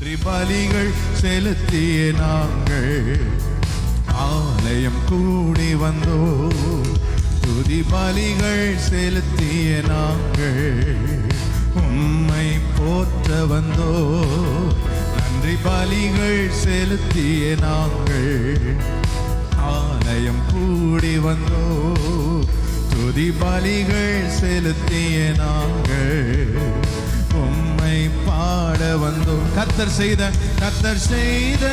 நன்றி பலிகள் செலுத்திய நாங்கள் ஆலயம் கூடி வந்தோ. துதி பலிகள் செலுத்திய நாங்கள் உம்மை போற்ற வந்தோ. நன்றி பலிகள் செலுத்திய நாங்கள் ஆலயம் கூடி வந்தோ. துதி பலிகள் செலுத்திய நாங்கள் உம்மை பாட வந்தோ. கர்த்தர் செய்த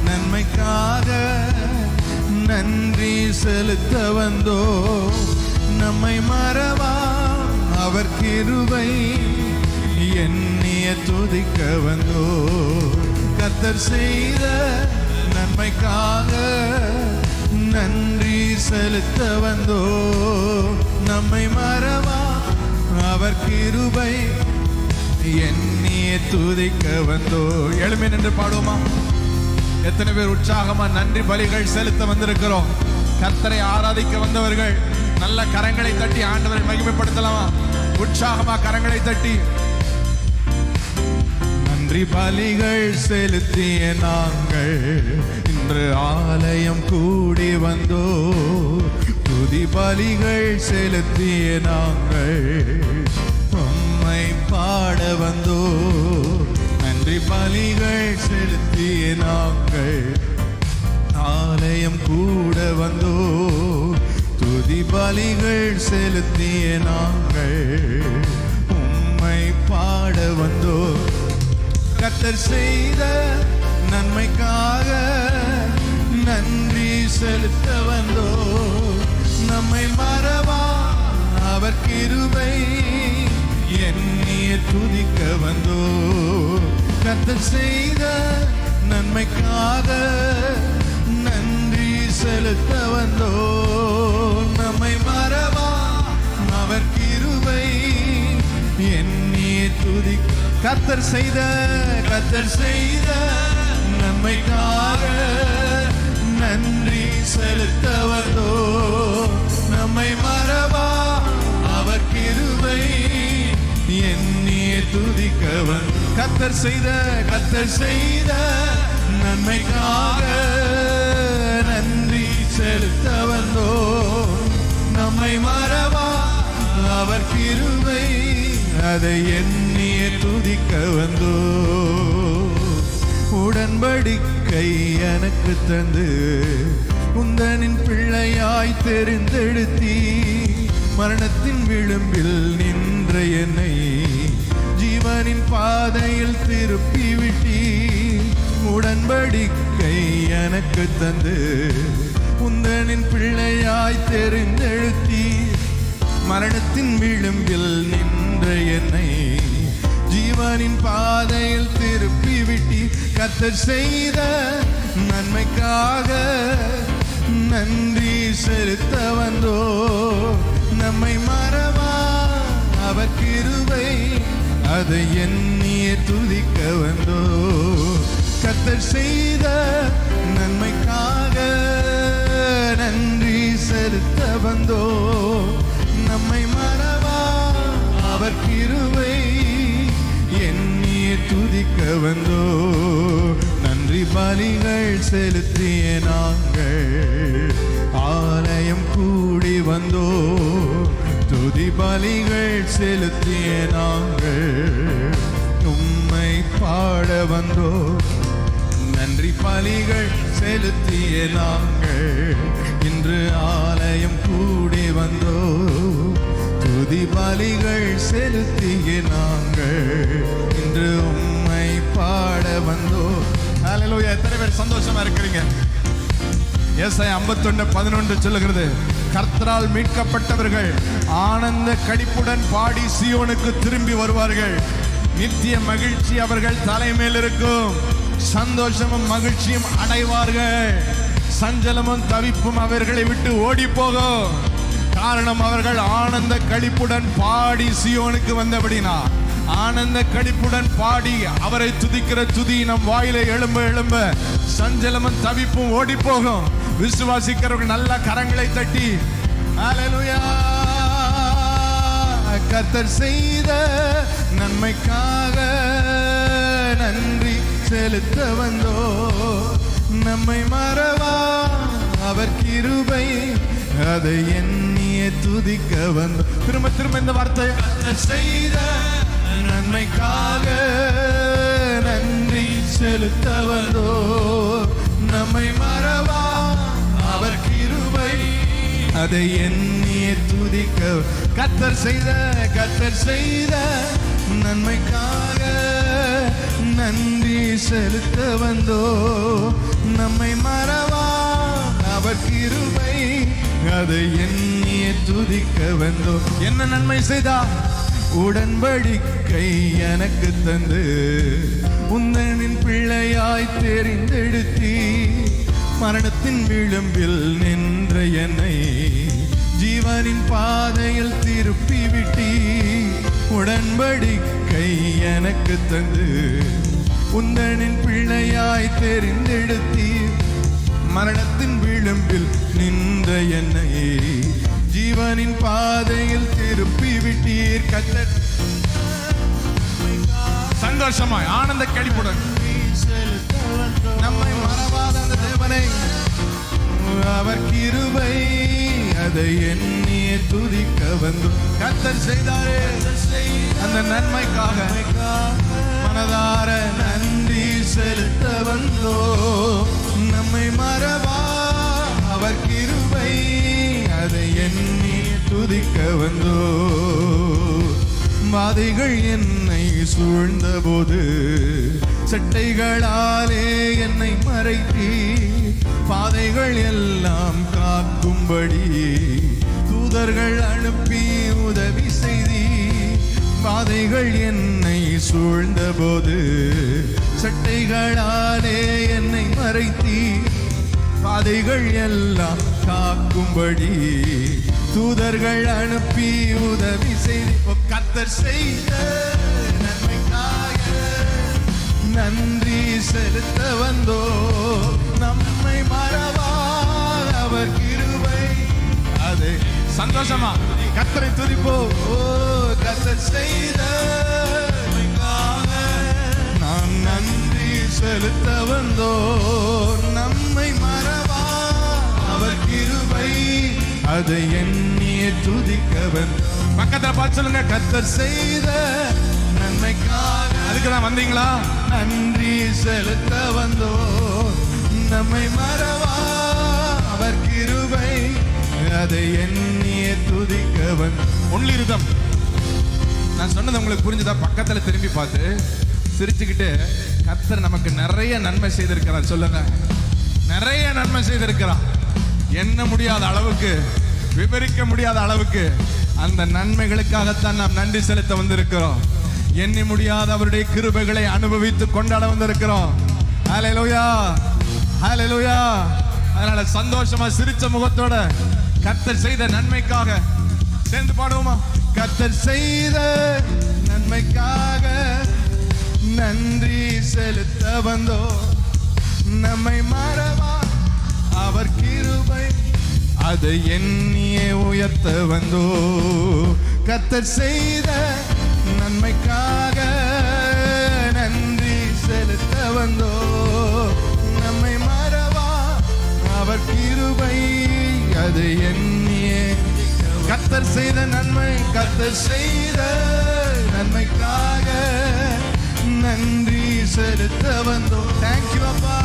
நன்மைக்காக நன்றி செலுத்த வந்தோ. நம்மை மறவா அவர் கிருபை எண்ணிய துதிக்க வந்தோ. கர்த்தர் செய்த நன்மைக்காக நன்றி செலுத்த வந்தோ. நம்மை மறவா அவர் கிருபை எண்ணிய துதிக்க வந்தோ. எழுமே நின்று பாடுவோமா? எத்தனை பேர் உற்சாகமா நன்றி பலிகள் செலுத்த வந்திருக்கிறோம்? கர்த்தரை ஆராதிக்க வந்தவர்கள் நல்ல கரங்களை தட்டி ஆண்டவரை மகிமைப்படுத்தலாமா? உற்சாகமா கரங்களை தட்டி நன்றி பலிகள் செலுத்திய நாங்கள் இன்று ஆலயம் கூடி வந்தோ. துதி பலிகள் செலுத்திய நாங்கள் உம்மை பாட வந்தோ. நன்றி பலிகள் செலுத்திய நாங்கள் ஆலயம் கூட வந்தோ. துதி பலிகள் செலுத்திய நாங்கள் உம்மை பாட வந்தோ. கர்த்தர் செய்த நன்மைக்காக நன்றி செலுத்த வந்தோ. நம்மை மறவா அவர் கிருபை எண்ணிய துதிக்க வந்தோ. கர்த்தர் செய்த நன்மைக்காக நன்றி செலுத்த வந்தோ. நம்மை மறவா அவர் கிருபை எண்ணிய துதிக்க. கர்த்தர் செய்த நன்மைக்காக நன்றி செலுத்த வந்தோ. நம்மை மறவா அவர் கிருபை எண்ணிய துதிக்க வந்தோ. கர்த்தர் செய்த நன்மைக்காக நன்றி செலுத்த வந்தோ. நம்மை மறவா அவர் கிருபை அதை எண்ணிய துதிக்க வந்தோ. உடன்படிக்கை எனக்கு தந்து உந்தனின் பிள்ளையாய் தெரிந்தெடுத்தி மரணத்தின் விளிம்பில் நின்ற என்னை ஜீவனின் பாதையில் திருப்பி விட்டி. உடன்படிக்கை எனக்கு தந்து உந்தனின் பிள்ளையாய் தெரிந்தெடுத்தி மரணத்தின் விளிம்பில் நின்ற என்னை ஜீவனின் பாதையில் திருப்பி விட்டி. கர்த்தர் செய்த நன்மைக்காக நன்றி செலுத்த வந்தோ. நம்மை மறவா அவர் கிருபை அதை எண்ணிய துதிக்க வந்தோ. கர்த்தர் செய்த நன்மைக்காக நன்றி செலுத்த வந்தோ. நம்மை மறவா அவர் கிருபை எண்ணிய துதிக்க வந்தோ. நன்றி பலிகள் செலுத்திய நாங்கள் ஆலயம் கூடி வந்தோ. துதி பலிகள் செலுத்திய நாங்கள் உம்மை பாட வந்தோ. நன்றி பலிகள் செலுத்திய நாங்கள் இன்று ஆலயம் கூடி வந்தோ. துதி பலிகள் செலுத்திய நாங்கள் இன்று உம்மை பாட வந்தோ. ஹல்லேலூயா! எத்தனை பேர் சந்தோஷமா இருக்கிறீங்க? ஏசாயா 51:11 சொல்லுகிறது, கர்த்தரால் மீட்கப்பட்டவர்கள் ஆனந்த களிப்புடன் பாடி சீயோனுக்கு திரும்பி வருவார்கள். நித்திய மகிழ்ச்சி அவர்கள் தலைமையில் இருக்கும். சந்தோஷமும் மகிழ்ச்சியும் அடைவார்கள். சஞ்சலமும் தவிப்பும் அவர்களை விட்டு ஓடி போகும். காரணம், அவர்கள் ஆனந்த களிப்புடன் பாடி சீயோனுக்கு வந்தபடினா. ஆனந்த களிப்புடன் பாடி அவரை துதிக்கிற துதி நம் வாயில எழும்ப எழும்ப சஞ்சலமும் தவிப்பும் ஓடி போகும். விசுவாசிக்கிறவர்கள் நல்ல கரங்களை தட்டி ஹல்லேலூயா! கர்த்தர் செய்த நன்மைக்காக நன்றி செலுத்த வந்தோ நம்மை மறவா அவர் கிருபை அதை எண்ணிய துதிக்க வந்தோ. திரும்ப திரும்ப இந்த வார்த்தை செய்த நன்மைக்காக நன்றி செலுத்த வந்தோ நம்மை மறவா அவர் கிருபை அதை எண்ணிய துதிக்க. கர்த்தர் செய்த நன்மைக்காக நன்றி செலுத்த வந்தோ நம்மை மறவா அவர் கிருபை அதை எண்ணிய துதிக்க வந்தோ. என்ன நன்மை செய்தா? உடன்படிக்கை எனக்கு தந்து உந்தனின் பிள்ளையாய் தெரிந்தெடுத்தி மரணத்தின் விளிம்பில் நின்ற என்னை ஜீவனின் பாதையில் திருப்பி விட்டி. உடன்படிக்கை எனக்கு தந்து உந்தனின் பிள்ளையாய் தெரிந்தெடுத்தி மரணத்தின் விளிம்பில் நின்ற என்னை ஜீவனின் பாதையில் திருப்பி விட்டீர். கர்த்தர் சந்தோஷமாய் ஆனந்த களிப்புடன் நம்மை மறவாத அந்த தேவனை அவர் கிருபை அதை எண்ணிய துதிக்க வந்து. கர்த்தர் செய்தாரே அந்த நன்மைக்காக மனதார நன்றி செலுத்த வந்தோ நம்மை மறவா அவர் கிருபை அதை எண்ணி துதிக்க வந்தோ. வாதைகள் என்னை சூழ்ந்த போது சட்டைகளாலே என்னை மறைத்தி பாதைகள் எல்லாம் காக்கும்படி தூதர்கள் அனுப்பி உதவி செய்தி. பாதைகள் என்னை சூழ்ந்த போது சட்டைகளாலே என்னை மறைத்தி பாதைகள் எல்லாம் காக்கும்படி தூதர்கள் அனுப்பி உதவி செய்தி. கர்த்தர் செய்த நன்மைக்காக நன்றி செலுத்த வந்தோ நம்மை மறவா அவர் கிருபை அது. சந்தோஷமா கர்த்தரை துதிப்போ. கர்த்தர் செய்த நான் நன்றி செலுத்த வந்தோ நம்மை மறவா அவர் கிருபை அதை எண்ணிய துதிக்கவன். பக்கத்துல பார்த்து சொல்லுங்க, கர்த்தர் செய்த நன்மைக்காக. அதுக்குதான் வந்தீங்களா? நன்றி செலுத்த வந்தோ நம்மை மறவா அவர் கிருபை அதை எண்ணிய துதிக்கவன். Only rhythm. நான் சொன்னது உங்களுக்கு புரிஞ்சுதா? பக்கத்துல திரும்பி பார்த்து சிரிச்சுக்கிட்டு கர்த்தர் நமக்கு நிறைய நன்மை செய்திருக்கிறார் சொல்லுங்க. நிறைய நன்மை செய்திருக்கிறார். எண்ண முடியாத அளவுக்கு, விவரிக்க முடியாத அளவுக்கு அந்த நன்மைகளுக்காகத்தான் நாம் நன்றி செலுத்த வந்திருக்கிறோம். எண்ணி முடியாத அவருடைய கிருபைகளை அனுபவித்து கொண்டாட வந்திருக்கிறோம். ஹல்லேலூயா, ஹல்லேலூயா. அதனால சந்தோஷமா சிரிச்ச முகத்தோட கர்த்தர் செய்த நன்மைக்காக சேர்ந்து பாடுவோமா? கர்த்தர் செய்த நன்மைக்காக நன்றி செலுத்த வந்தோ நம்மை மறவா அவர் கிருபை அதை எண்ணியே உயர்த்த வந்தோ. கர்த்தர் செய்த நன்மைக்காக நன்றி செலுத்த வந்தோ நம்மை மறவா அவர் கிருபை அதை எண்ணியே. கர்த்தர் செய்த நன்மை, கர்த்தர் செய்த நன்மைக்காக நன்றி செலுத்த வந்தோ. தேங்க்யூ அப்பா.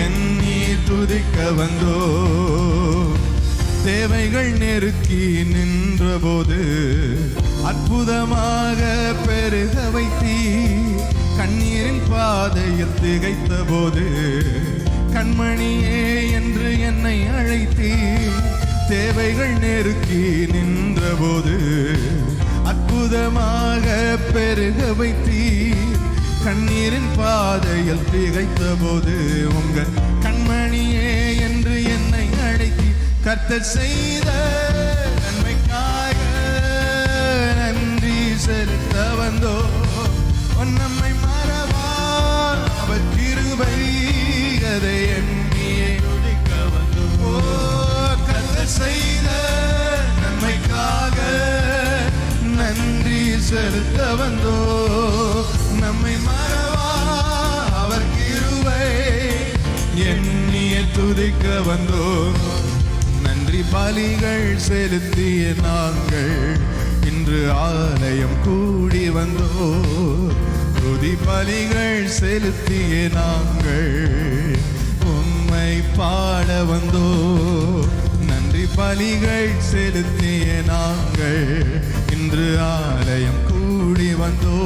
எண்ணி துதிக்க வந்தோ தேவைகள் நெருக்கி நின்ற போது அற்புதமாக பெருக வைத்தி கண்ணீரின் பாதையில் திகைத்த போது கண்மணியே என்று என்னை அழைத்தி. தேவைகள் நெருக்கி நின்ற போது அற்புதமாக பெருக வைத்தி கண்ணீரின் பாதையில் திகைத்த போது உங்கள் கண்மணியே என்று என்னை அழைத்தி. கர்த்தர் செய்த நன்மைக்காக நன்றி செலுத்த வந்தோ நம்மை மறவா அவர் கிருபை அதை எண்ணியே துதிக்க வந்தோ. கர்த்தர் செய்த நன்மைக்காக நன்றி செலுத்த வந்தோ நம்மை மறவா அவர் கிருபை எண்ணிய துதிக்க வந்தோ நன்றி பலிகள் செலுத்திய நாங்கள் இன்று ஆலயம் கூடி வந்தோ துதி பலிகள் செலுத்திய நாங்கள் உம்மை பாட வந்தோ நன்றி பலிகள் செலுத்திய நாங்கள் இன்று ஆலயம் கூடி வந்தோ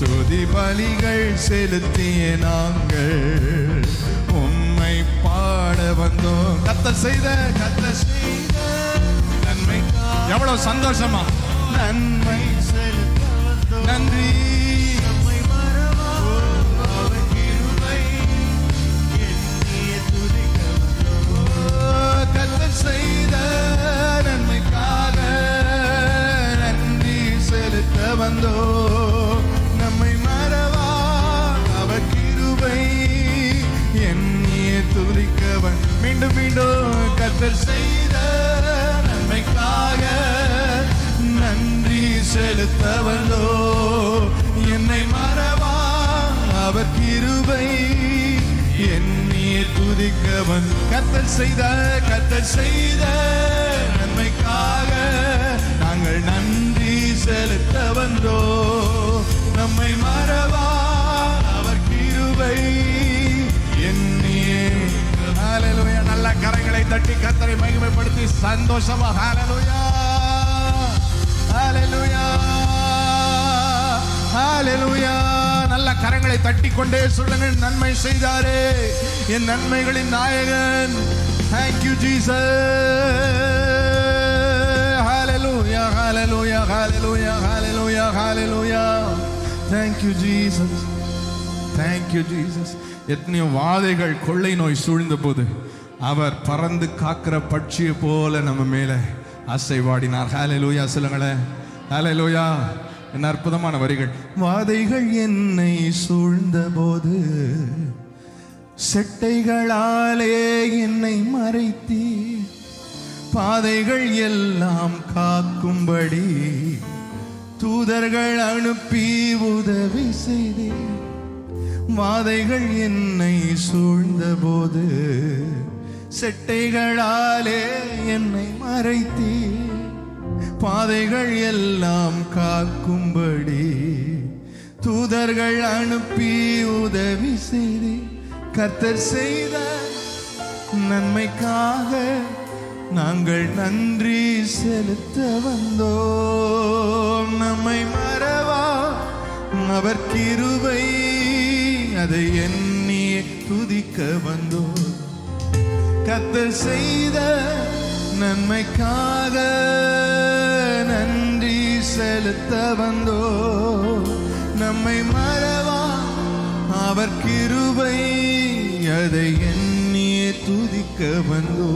துதி பலிகள் செலுத்திய நாங்கள் உம்மை பாட வந்தோம் கர்த்தர் செய்த நன்மை எவ்வளவு சந்தோஷமா நன்மை செலுத்த வந்தோம் நன்றி நம்மை மறவா அவர் கிருபை எண்ணிய துதிக்க வந்தோம் கர்த்தர் செய்த நன்மைக்காக நன்றி செலுத்த வந்தோம் நம்மை மறவா அவர் கிருபை எண்ணிய துதிக்கவன் மீண்டும் மீண்டும் கர்த்தர் செய்த நன்மைக்காக நன்றி செலுத்த வந்தோ என்னை மறவா அவர் கிருபை எண்ணிய துதிக்கவன் கர்த்தர் செய்த நன்மைக்காக நாங்கள் நன்றி செலுத்த வந்தோ நம்மை மறவா அவர் கிருபை ஹல்லேலூயா நல்ல கரங்களை தட்டி கர்த்தரை மகிமைப்படுத்தி சந்தோஷமா ஹல்லேலூயா ஹல்லேலூயா ஹல்லேலூயா நல்ல கரங்களை தட்டி கொண்டே சொல்லுங்க நன்மை செய்தாரே என் நன்மைகளின் நாயகன் thank you Jesus hallelujah hallelujah hallelujah hallelujah hallelujah thank you Jesus thank you Jesus எத்தனையோ வாதைகள் கொள்ளை நோய் சூழ்ந்த போது அவர் பறந்து காக்கிற பட்சியை போல நம்ம மேல அசைவாடினார் ஹல்லேலூயா சொல்லுங்களேன் ஹல்லேலூயா என்ன அற்புதமான வரிகள் வாதைகள் என்னை சூழ்ந்த போது செட்டைகளாலே என்னை மறைத்தீ பாதைகள் எல்லாம் காக்கும்படி தூதர்கள் அனுப்பி உதவி செய்தேன் வாதைகள் என்னை சூழ்ந்த போது செட்டைகளாலே என்னை மறைத்தீ பாதைகள் எல்லாம் காக்கும்படி தூதர்கள் அனுப்பி உதவி செய்தே கர்த்தர் செய்த நன்மைக்காக நாங்கள் நன்றி செலுத்த வந்தோம் நம்மை மறவா அவர் கிருபை அதை எண்ணி துதிக்க வந்தோம் கர்த்தர் செய்த நன்மைக்காக நன்றி செலுத்த வந்தோ நம்மை மறவா அவர் கிருபை அதை எண்ணி துதிக்க வந்தோ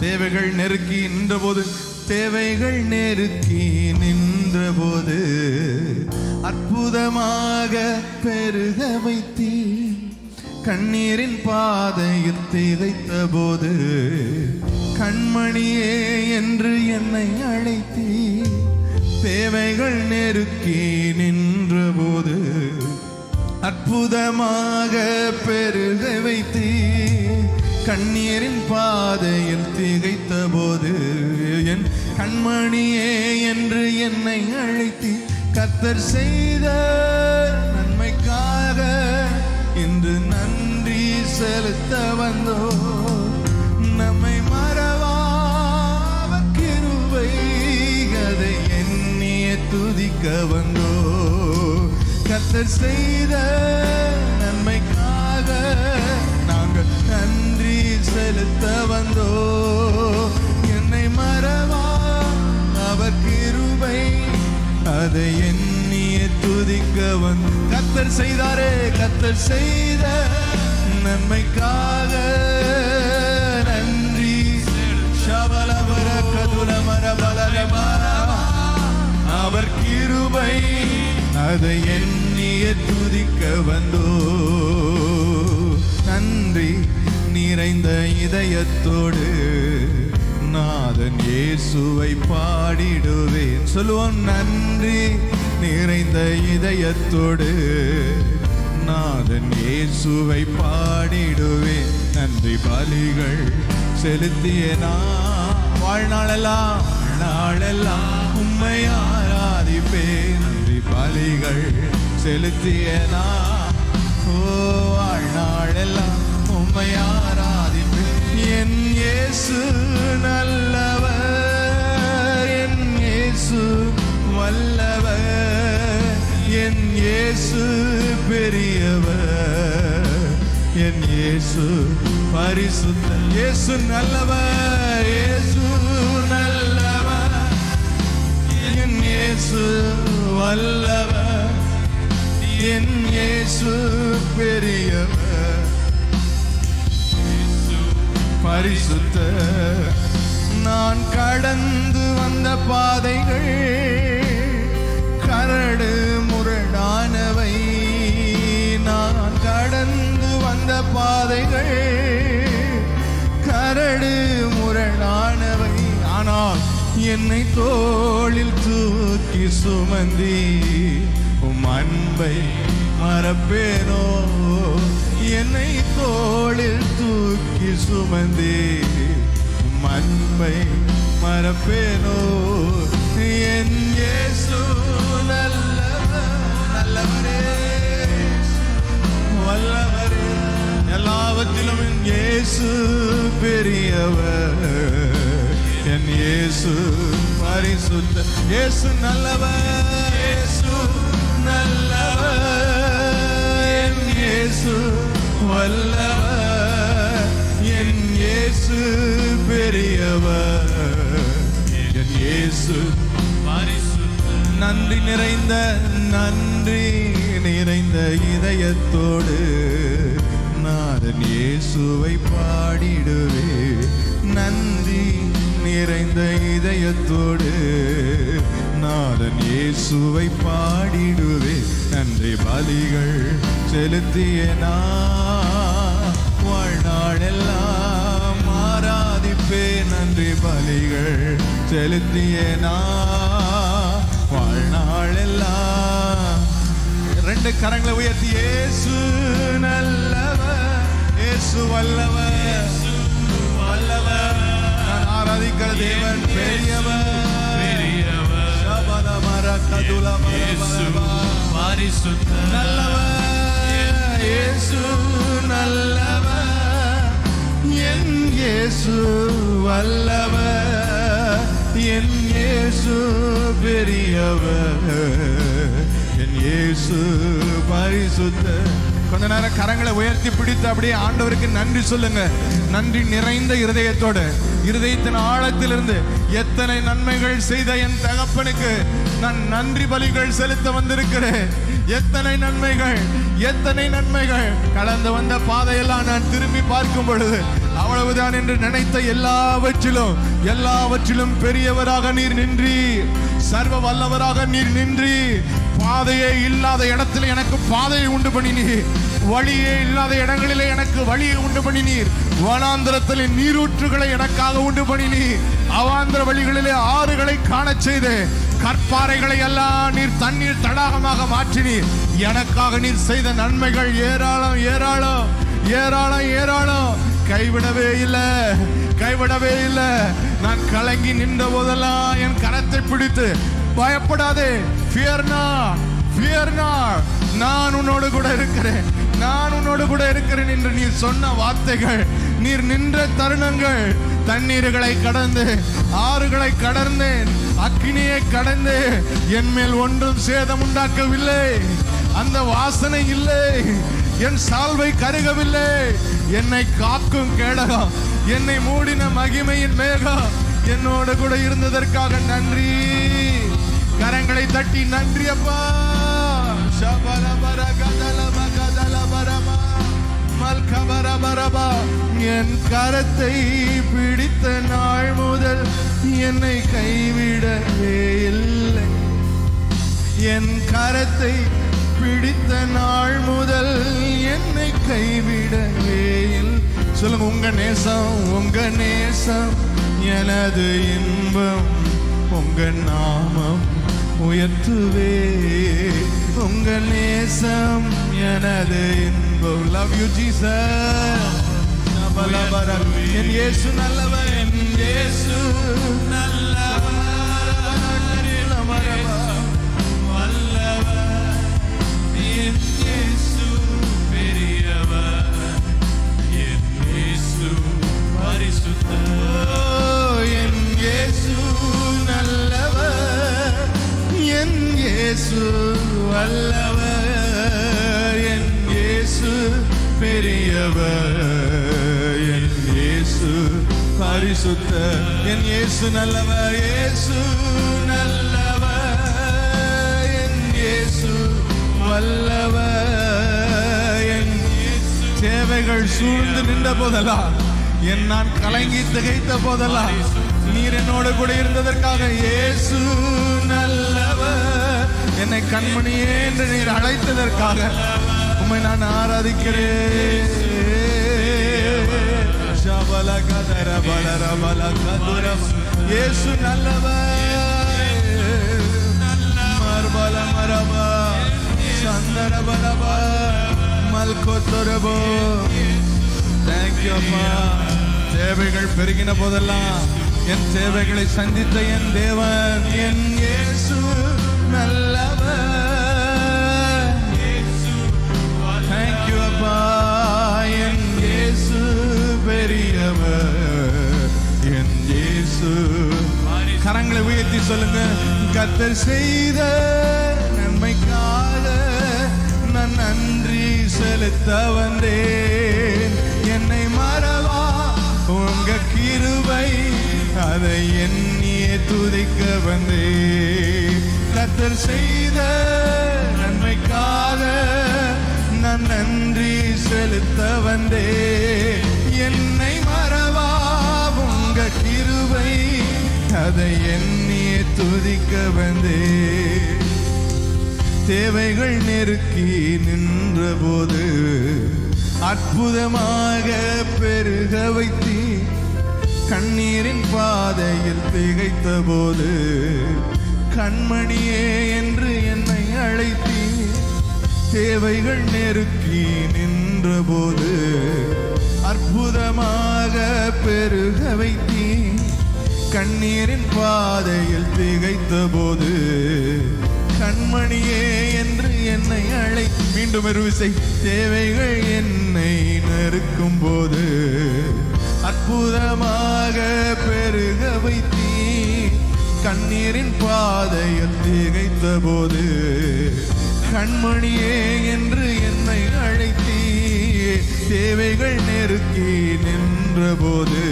தேவைகள் நெருக்கி நின்றபோது தேவைகள் நெருக்கி நின்றபோது அற்புதமாக பெருக வைத்தீ கண்ணீரின் பாதையில் திகைத்த போது கண்மணியே என்று என்னை அழைத்தீ தேவைகள் நெருக்கி நின்ற போது அற்புதமாக பெருக வைத்தீ கண்ணீரின் பாதையில் திகைத்த போது என் கண்மணியே என்று என்னை அழைத்தீ கர்த்தர் செய்த நன்மைக்காக இன்று நன்றி செலுத்த வந்தோ நம்மை மறவா அவர் கிருபை அதை எண்ணிய துதிக்க வந்தோ கர்த்தர் செய்த நன்மைக்காக நாங்கள் நன்றி செலுத்த வந்தோ என்னை மறவா அவர் கிருபை அதை எண்ணிய துதிக்க வந்து கர்த்தர் செய்தாரே கர்த்தர் செய்த நன்மைக்காக நன்றி ஷபலபர கதுலமர பலரமர அவர் கிருபை அதை எண்ணிய துதிக்க வந்தோ நன்றி நிறைந்த இதயத்தோடு நாதன் இயேசுவை பாடிடுவேன். சொல்லுவோம், நன்றி நிறைந்த இதயத்தோடு நாதன் இயேசுவை பாடிடுவேன். நன்றி பலிகள் செலுத்திய நான் வாழ்நாளெல்லாம் உம்மை ஆராதிப்பேன். நன்றி பலிகள் செலுத்திய நான் வாழ்நாளெல்லாம் உம்மை ஆராதிப்பேன். என் இயேசு நல்லவர், என் இயேசு வல்லவர், என் இயேசு பெரியவர், என் இயேசு பரிசுத்தர். இயேசு நல்லவர், இயேசு நல்லவர், என் இயேசு வல்லவர், என் இயேசு பெரியவர், பரிசுத்தர். நான் கடந்து வந்த பாதைகள் கரடு முரடானவை, நான் கடந்து வந்த பாதைகள் கரடு முரடானவை. ஆனால் என்னை தோளில் தூக்கி சுமந்தி உம் அன்பை மறப்பேனோ. என்னை தோளில் தூக்கி சுமந்தி உம் அன்பை மறப்பேனோ. என் இயேசு நல்லவரே வல்லவரே, எல்லாவற்றிலும் என் இயேசு பெரியவர், என் இயேசு பரிசுத்தர். இயேசு நல்லவர், இயேசு நல்லவர், என் இயேசு வல்லவர், என் இயேசு பெரியவர், என் இயேசு பரிசுத்தர். நன்றி நிறைந்த இதயத்தோடு நாதன் இயேசுவை பாடிடுவே. நன்றி நிறைந்த இதயத்தோடு நாதன் இயேசுவை பாடிடுவே. நன்றி பலிகள் செலுத்திய நான் வாழ்நாளெல்லாம் ஆராதிப்பே. நன்றி பலிகள் செலுத்திய நான் வாழ்நாளெல்லாம். ரெண்டு கரங்களை உயர்த்தி, இயேசு நல்லவர், இயேசு வல்லவர், வல்லவர், நான் ஆராதிக்கிற தேவன் பெரியவர், நல்லவர், இயேசு நல்லவர், என் இயேசு வல்லவர், என் இயேசு பெரியவர், என் இயேசு பரிசுத்தர். கொஞ்ச நேரம் கரங்களை உயர்த்தி பிடித்து அப்படியே ஆண்டவருக்கு நன்றி சொல்லுங்க. நன்றி நிறைந்த இருதயத்தோடு, இருதயத்தின் ஆழத்திலிருந்து எத்தனை நன்மைகள் செய்த என் தகப்பனுக்கு நான் நன்றி பலிகள் செலுத்த வந்திருக்கிறேன். எத்தனை நன்மைகள், எத்தனை நன்மைகள். கடந்து வந்த பாதையெல்லாம் நான் திரும்பி பார்க்கும் பொழுது அவ்வளவுதான் என்று நினைத்த எல்லாவற்றிலும் பெரியவராக நீர் நின்றி, சர்வ வல்லவராக நீர் நின்றி, பாதையே இல்லாத இடத்துல எனக்கு பாதையை உண்டு பண்ணினீர், வழியே இல்லாத இடங்களிலே எனக்கு வழியை உண்டு பண்ணினீர், வனாந்திரத்தில் நீரூற்றுகளை எனக்காக உண்டு பண்ணினீர், அவாந்திர வழிகளிலே ஆறுகளை காணச் செய்து, கற்பாறைகளை எல்லாம் நீர் தண்ணீர் தடாகமாக மாற்றினீர். எனக்காக நீர் செய்த நன்மைகள் ஏராளம் ஏராளம் ஏராளம் ஏராளம். கைவிடவே இல்லை. நான் கலங்கி நின்ற போதெல்லாம் என் கரத்தை பிடித்து, பயப்படாதே, fear not, நான் உன்னோடு கூட இருக்கிறேன் என்று நீர் சொன்ன வார்த்தைகள், நீர் நின்ற தருணங்கள், தண்ணீர்களை கடந்து, ஆறுகளை கடந்தேன், அக்கினியை கடந்து, என் மேல் ஒன்றும் சேதம் உண்டாக்கவில்லை, அந்த வாசனை இல்லை, என் சால்வை கருகவில்லை, என்னை காக்கும் கேடகம், என்னை மூடின மகிமையின் மேகம் என்னோடு கூட இருந்ததற்காக நன்றி. கரங்களை தட்டி நன்றி அப்பா. என் கரத்தை பிடித்த நாள் முதல் என்னை கைவிடவே இல்லை. என் கரத்தை பிடித்த நாள் முதல் என்னை கைவிடவே இல்லை. சொல்லுங்க, உங்க நேசம் எனது இன்பம் உங்க நாமம் உயர்த்துவே, உங்க நேசம் எனது இன்பம். Love you Jesus. என் இயேசு நல்லவர், என் இயேசு நல்லவர், வல்லவர், என் இயேசு பெரியவர், என் இயேசு பரிசுத்தர். என் இயேசு நல்லவர், என் இயேசு வல்லவர், என் இயேசு பெரியவர், என் இயேசு பரிசுத்தர். என் இயேசு நல்லவர், இயேசு நல்லவர், என் இயேசு வல்லவர், என் இயேசு. தேவைகள் சூழ்ந்து நின்ற போதெல்லாம், என் நான் கலங்கி திகைத்த போதெல்லாம் நீர் என்னோடு கூட இருந்ததற்காக இயேசு நல்லவர். என்னை கண்மணியே என்று நீர் அழைத்ததற்காக உம்மை நான் ஆராதிக்கிறேன். இயேசு நல்லவர், மர்பல மரபா சந்தரபலபா மல்கொத்தரபோ. தேங்க்யூ அப்பா. தேவைகள் பெருகின போதெல்லாம் என் தேவைகளை சந்தித்த என் தேவன், என் இயேசு நல்லவர். தேங்க்யூ அப்பா. என் இயேசு பெரியவர், என் இயேசு. கரங்களை உயர்த்தி சொல்லுங்க. கர்த்தர் செய்த நன்மைக்காக நான் நன்றி செலுத்த வந்தேன். என்னை மறவா உங்க கிருபை, அதை எண்ணியே துதிக்க வந்தேன். கர்த்தர் செய்த நன்மைக்காக நான் நன்றி செலுத்த வந்தேன். என்னை மறவா உங்க கிருபை, அதை எண்ணியே துதிக்க வந்தேன். தேவைகள் நெருக்கி நின்ற போது அற்புதமாக பெருக வைத்தீ. கண்ணீரின் பாதையில் திகைத்த போது கண்மணியே என்று என்னை அழைத்தீ. தேவைகள் நெருக்கி நின்ற போது அற்புதமாக பெருக வைத்தீ. கண்ணீரின் பாதையில் திகைத்த போது கண்மணியே என்று என்னை அழை. மீண்டும் ஒரு விசை. தேவைகள் என்னை நெருக்கும் போது அற்புதமாக பெருக வைத்தீ. கண்ணீரின் பாதையில் திகைத்த போது கண்மணியே என்று என்னை அழைத்தீ. தேவைகள் நெருக்கி நின்ற போது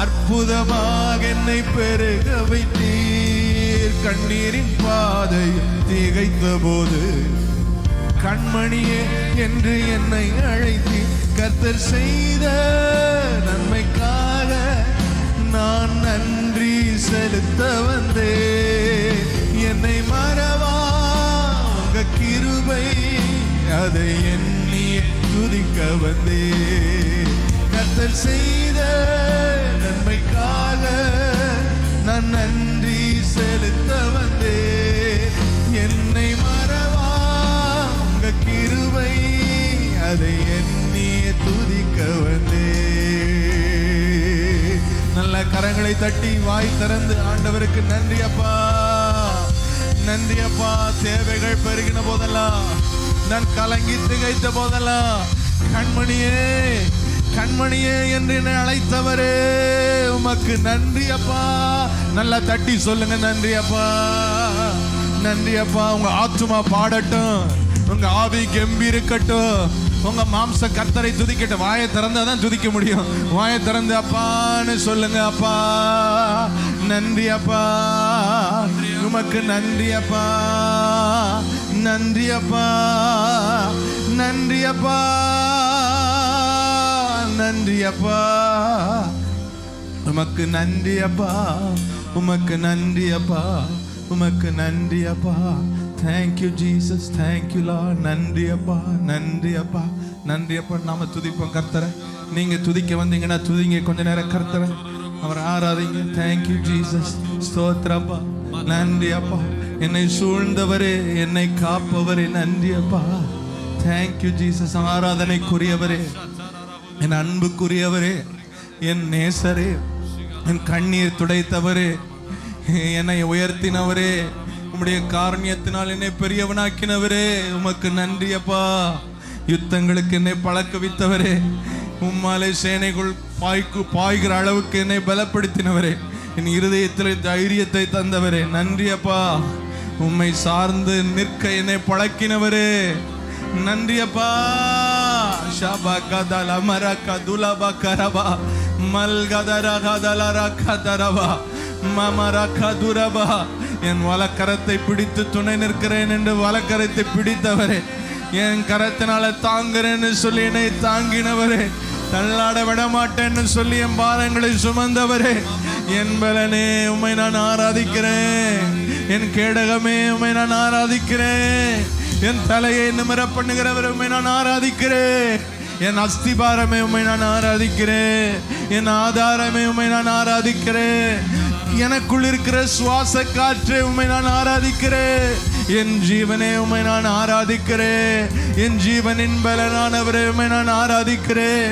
அற்புதமாக என்னை பெருக வைத்தீர். கண்ணீரின் பாதை திகைத்த போது கண்மணியே என்று என்னை அழைத்தீர். கர்த்தர் செய்த நன்மைக்காக நான் நன்றி செலுத்த வந்தேன். என்னை மறவா உங்க கிருபை, அதை எண்ணிய துதிக்க வந்தேன். கர்த்தர் செய்த நன்மைக்காக நான் நன்றி செலுத்த வந்தேன். என்னை மறவா உங்க கிருபை, அதை எண்ணிய துதிக்க வந்தேன். நல்ல கரங்களை தட்டி வாய் திறந்து ஆண்டவருக்கு நன்றி அப்பா, நன்றி அப்பா. தேவைகள் பெருகின போதெல்லாம், நான் கலங்கி திகைத்த போதெல்லாம் கண்மணியே கண்மணியே என்று என்னை அழைத்தவரே உமக்கு நன்றி அப்பா. நல்லா தட்டி சொல்லுங்க நன்றி அப்பா, நன்றி அப்பா. உங்க ஆத்துமா பாடட்டும், உங்க ஆவி கம்பீரிக்கட்டும், உங்க மாம்ச கர்த்தரை துதிக்கட்டும். வாயை திறந்தாதான் துதிக்க முடியும். வாயை திறந்து அப்பான்னு சொல்லுங்க. அப்பா நன்றி அப்பா, உமக்கு நன்றி அப்பா, நன்றி அப்பா, நன்றி அப்பா, நன்றி அப்பா, உமக்கு நன்றி அப்பா, உமக்கு நன்றி அப்பா, உமக்கு நன்றி அப்பா. Thank you Jesus, thank you Lord. நன்றி அப்பா, நன்றி அப்பா, நன்றி அப்பா. நாம துதிப்போம் கர்த்தரை. நீங்க துதிக்க வந்தீங்கன்னா துதிங்க கொஞ்ச நேரம் கர்த்தரை. அவர் ஆராதிங்க. Thank you Jesus. ஸ்தோத்திரப்பா. நன்றி அப்பா. என்னை சூழ்ந்தவரே, என்னை காப்பவரே, நன்றி அப்பா. Thank you Jesus. ஆராதனைக்குரியவரே, என் அன்புக்குரியவரே, என் நேசரே, என் கண்ணீர் துடைத்தவரே, என்னை உயர்த்தினவரே, உம்முடைய காரணியத்தினால் என்னை பெரியவனாக்கினவரே, உமக்கு நன்றி அப்பா. யுத்தங்களுக்கு என்னை பழக்கவித்தவரே, உம்மாலே சேனைக்குள் பாய்கிற அளவுக்கு என்னை பலப்படுத்தினவரே, என் இருதயத்தில் தைரியத்தை தந்தவரே, நன்றி அப்பா. உம்மை சார்ந்து நிற்க என்னை பழக்கினவரே, நன்றி அப்பா. ஷபா கதல மரக துலப கரபா மல்கதர கதலர கதரபா மமரக துரபா. என் வலக்கரத்தை பிடித்து துணை நிற்கிறேன் என்று வலக்கரத்தை பிடித்தவரே, என் கரத்தினால தாங்குறேன்னு சொல்லி என்னை தாங்கினவரே, தள்ளாட விட மாட்டேன்னு சொல்லி என் பாதங்களை சுமந்தவரே, என் பலனே உம்மை நான் ஆராதிக்கிறேன். என் கேடகமே உம்மை நான் ஆராதிக்கிறேன். என் தலையை நிமிர பண்ணுகிறவரை உம்மை நான் ஆராதிக்கிறேன். என் அஸ்திபாரமே உம்மை நான் ஆராதிக்கிறேன். என் ஆதாரமே உம்மை நான் ஆராதிக்கிறேன். எனக்குள் இருக்கிற சுவாச காற்றை உம்மை நான் ஆராதிக்கிறேன். என் ஜீவனே உம்மை நான் ஆராதிக்கிறேன். என் ஜீவனின் பலனானவரே உம்மை நான் ஆராதிக்கிறேன்.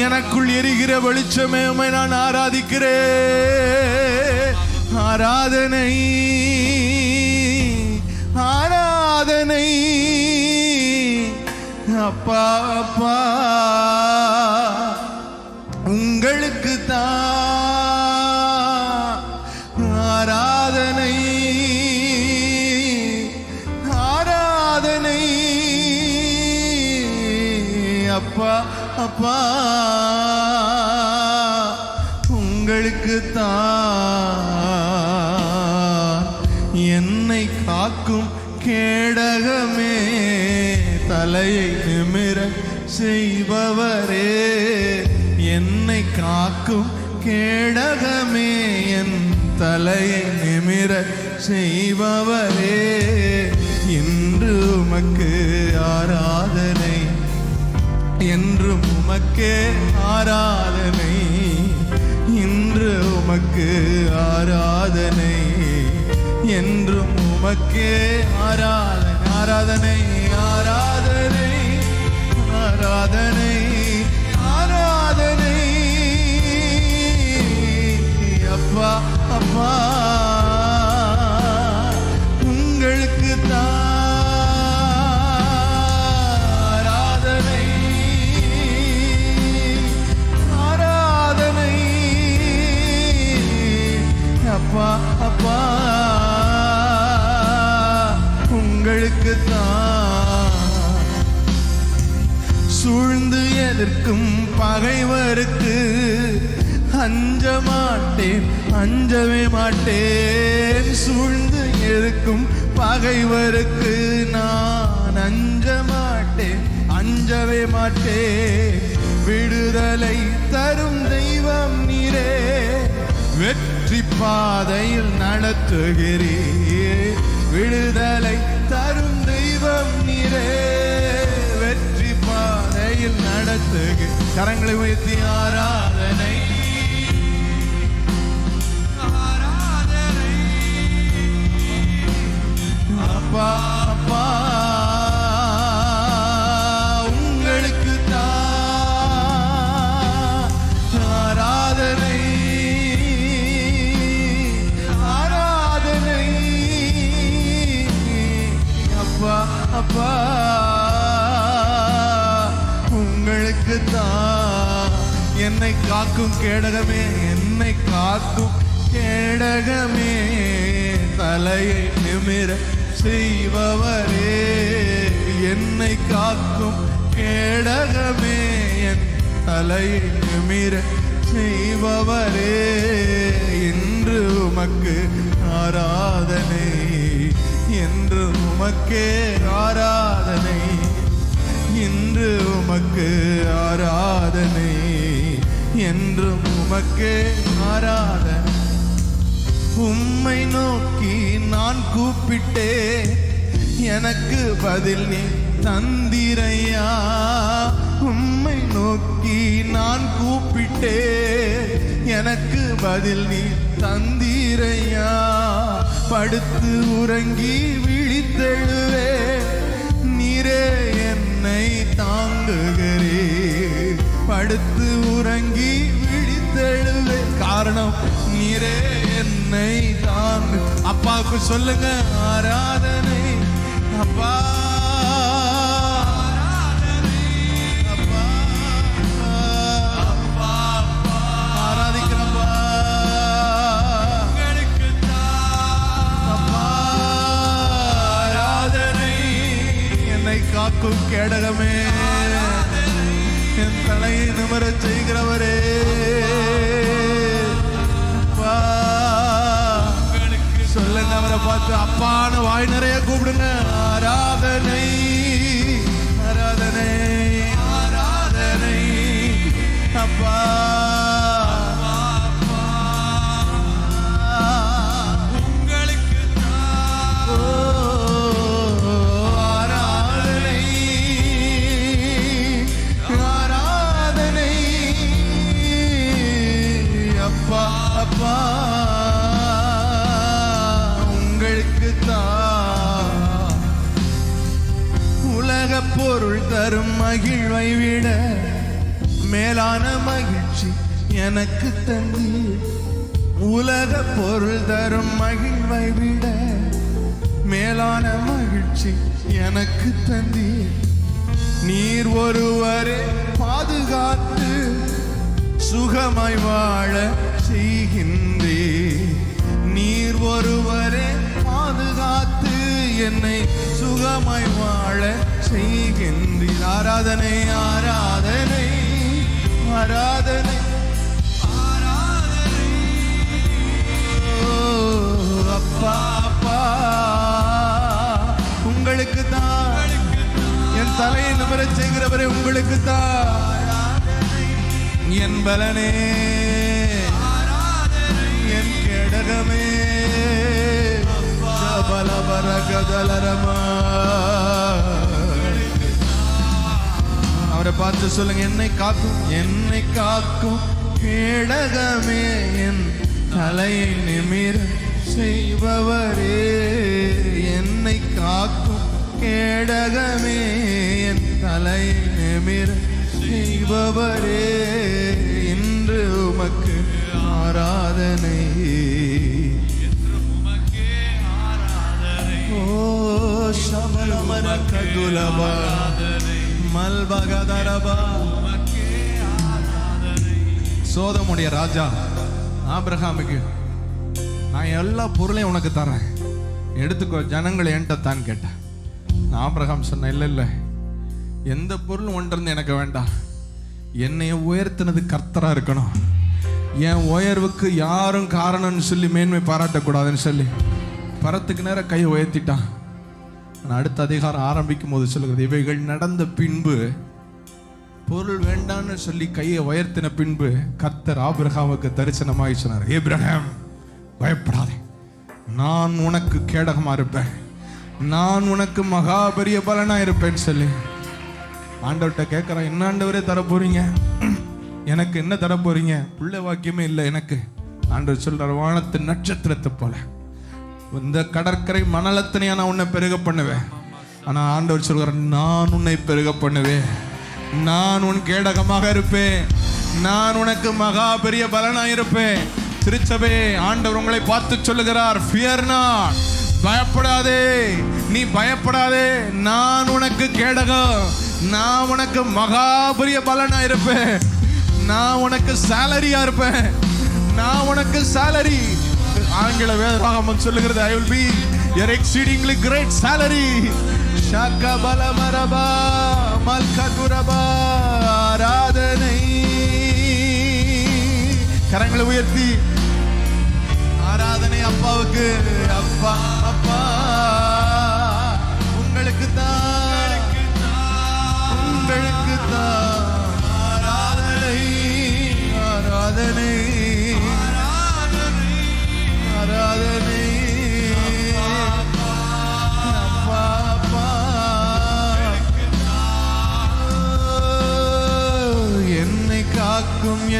எனக்குள் எரிகிற வெளிச்சமே உம்மை நான் ஆராதிக்கிறேன். ஆராதனை ஆராதனை அப்பா அப்பா உங்களுக்கு தான் ஆராதனை ஆராதனை அப்பா அப்பா உங்களுக்கு தான். என்னை காக்கும் கேடகமே, தலையை நிமிர செய்பவரே, என்னை காக்கும் கேடகமே, என் தலையை நிமிர செய்பவரே, இன்று உமக்கு ஆராதனை, என்றும் உமக்கே ஆராதனை, இன்று உமக்கு ஆராதனை, என்றும் உமக்கே ஆராதனை. ஆராதனை ஆராதனை ஆராதனை ஆராதனை அப்பா அப்பா உங்களுக்கு தான் ஆராதனை ஆராதனை அப்பா அப்பா உங்களுக்கு தான். சூழ்ந்து எதிர்க்கும் பகைவருக்கு அஞ்ச மாட்டேன், அஞ்சவே மாட்டேன். சூழ்ந்து எதிர்க்கும் பகைவருக்கு நான் அஞ்ச மாட்டேன், அஞ்சவே மாட்டேன். விடுதலை தரும் தெய்வம் நீரே, வெற்றி பாதையில் நடத்துகிறீர். விடுதலை தரும் தெய்வம் நீரே, வெற்றி பாதையில் நடத்துக. கரங்களை உயர்த்தி ஆராதனை ஆராதனை அப்பா அப்பா உங்களுக்கு தான் ஆராதனை ஆராதனை அப்பா அப்பா உங்களுக்கு தான். என்னை காக்கும் கேடகமே, என்னை காக்கும் கேடகமே, தலையை நிமிர செய்பவரே, என்னை காக்கும் கேடகமே, என் தலையை நிமிர செய்பவரே, இன்று உமக்கு ஆராதனை, என்று உமக்கே ஆராதனை, இன்று உமக்கு ஆராதனை, என்றும் உமக்கே ஆராதனை. உம்மை நோக்கி நான் கூப்பிட்டே, எனக்கு பதில் நீ தந்திரையா. உம்மை நோக்கி நான் கூப்பிட்டே, எனக்கு பதில் நீ தந்தீரையா. படுத்து உறங்கி விழித்தெழுவே, நீரே என்னை தாங்குகிறே. படுத்து உறங்கி விழித்தெழுவே, காரணம் நீரே என்னை தாங்கு. அப்பாவுக்கு சொல்லுங்க ஆராதனை. அப்பா காக்கும் கேடகமே, என் தலையை நிமிரச் செய்கிறவரே, சொல்லுங்க அவரை பார்த்து அப்பான்னு வாய் நிறைய கூப்பிடுங்க. ஆராதனை ஆராதனை ஆராதனை அப்பா. பொருள் தரும் மகிழ்வை விட மேலான மகிழ்ச்சி எனக்கு தந்தீர். உலக பொருள் தரும் மகிழ்வை விட மேலான மகிழ்ச்சி எனக்கு தந்தீர். நீர் ஒருவரே பாதுகாத்து சுகமாய் வாழ செய்கின்றீர். நீர் ஒருவரே பாதுகாத்து என்னை சுகமாய் வாழ செய்கின்றீர். ஆராதனை ஆராதனை ஆராதனை ஆராதனை. அப்பா அப்பா உங்களுக்கு தான் என் தலையை நிமிரச் செய்கிறவரே, உங்களுக்கு தான் என் பலனே, என் கேடகமே. அவரை பார்த்து சொல்லுங்க, என்னை காக்கும் என்னை காக்கும் கேடகமே, என் தலையை நிமிர செய்பவரே. என்னை காக்கும் கேடகமே, என் தலையை நிமிர செய்பவரே. இன்று உமக்கு ஆராதனை, சோதமுடைய ராஜா ஆபிரகாமுக்கு, நான் எல்லா பொருளையும் உனக்கு தரேன், எடுத்துக்கோ, ஜனங்களை என்கிட்ட தான் கேட்டேன். ஆபிரகாம் சொன்ன, இல்லை இல்லை, எந்த பொருளும் ஒன்றிருந்து எனக்கு வேண்டாம், என்னை உயர்த்தினது கர்த்தரா இருக்கணும், என் உயர்வுக்கு யாரும் காரணம்னு சொல்லி மேன்மை பாராட்டக்கூடாதுன்னு சொல்லி பரத்துக்கு நேரம் கை உயர்த்திட்டான். அடுத்த அதிகாரம் ஆரம்பிக்கும் போது சொல்லுகிறது, இவைகள் நடந்த பின்பு, பொருள் வேண்டான்னு சொல்லி கையை உயர்த்தின பின்பு கர்த்தர் ஆபிரகாமுக்கு தரிசனமாகி சொன்னார், ஆபிரகாம் பயப்படாதே, நான் உனக்கு கேடகமா இருப்பேன், நான் உனக்கு மகா பெரிய பலனா இருப்பேன்னு சொல்லி ஆண்டவர்கிட்ட கேட்கிறேன், என்ன ஆண்டவரே தர போறீங்க, எனக்கு என்ன தர போறீங்க? பிள்ளை வாக்கியமே இல்லை எனக்கு. ஆண்டவர் சொல்றார், வானத்து நட்சத்திரத்தை போல இந்த கடற்கரை மணலத்தனையா நான் உன்னை பெருக பண்ணுவேன். ஆனா ஆண்டவர் சொல்கிறார், நான் உன்னை பெருக பண்ணுவேன், நான் உன் கேடகமாக இருப்பேன், நான் உனக்கு மகா பெரிய பலனா இருப்பேன். திருச்சபே, ஆண்டவர் உங்களை பார்த்து சொல்லுகிறார், ஃபியர் நாட், பயப்படாதே, நீ பயப்படாதே, நான் உனக்கு கேடகம், நான் உனக்கு மகா பெரிய பலனா இருப்பேன், நான் உனக்கு சாலரியா இருப்பேன், நான் உனக்கு சாலரி. ஆங்கில வேதாகமம் சொல்லுகிறது, I will be your exceedingly great salary. ஷகபலமரபா மல்கதுரபா. ஆராதனை, கரங்களை உயர்த்தி ஆராதனை அப்பாவுக்கு. அப்பா அப்பா உங்களுக்கு தான், உங்களுக்கு தான் ஆராதனை ஆராதனை ஆராதனை. அப்பா அப்பா